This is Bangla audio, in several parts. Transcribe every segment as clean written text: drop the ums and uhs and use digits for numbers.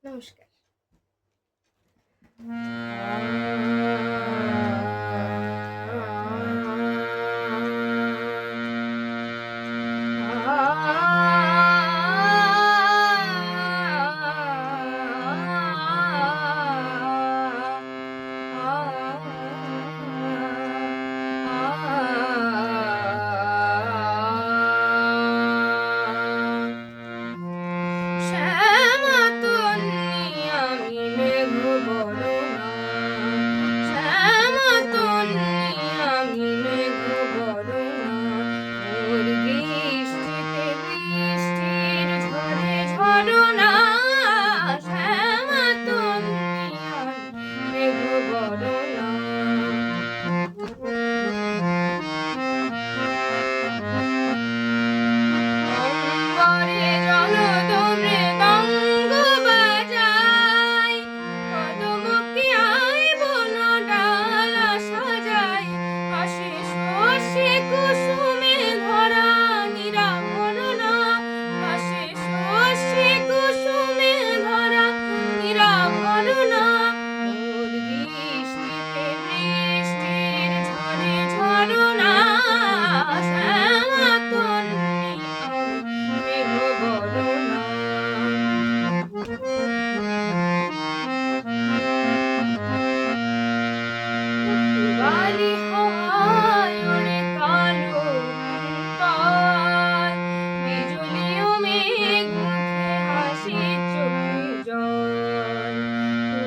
নমস্কার।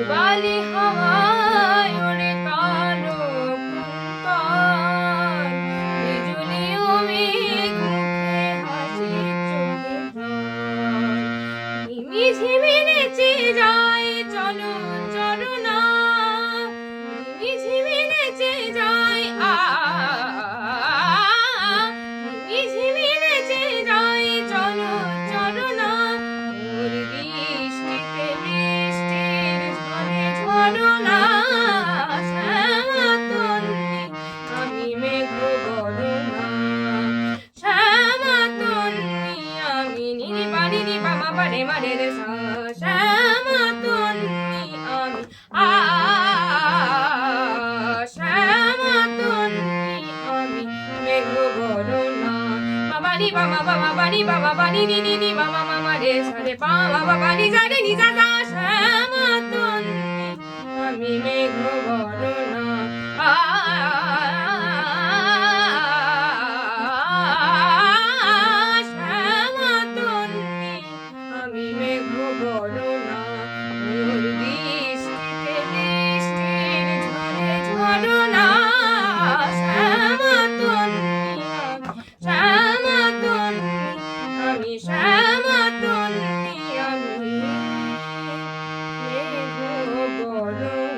বালি হাওয়ায় ওরে কালো কুন্তল, বিজুলি ও মেঘ মুখে হাসি চোখে জল। ঝিমি নেচে যায় চলো চলো না, ঝিমি নেচে যায় ঝিমি নেচে যায় চলো চলো না। ওর বৃষ্টিতে বৃষ্টির ঝরে ঝরো না, শ্যামা তন্নি আমি মেঘ বরণা, শ্যামা তন্নি আমি নিরি বাড়ি নি বাবা বারে মারে রে সা, শ্যামা তন্নি আমি শ্যামা তন্নি আমি মেঘ বরণা। বাবারি বাবা বাবা বাড়ি বাবা বাড়ি নি নি নি মামা মামা রে সারে পা বাবা বাড়ি যা রে নি যা যা, শ্যামা তন্নি আমি মেঘ বরণা। শ্যামা তন্নি আমি মেঘ বরণা, ওর বৃষ্টিতে বৃষ্টির ঝরে ঝরো না, শ্যামা তন্নি শ্যামা তন্নি আমি শ্যামা তন্নি আমি মেঘ বরণা।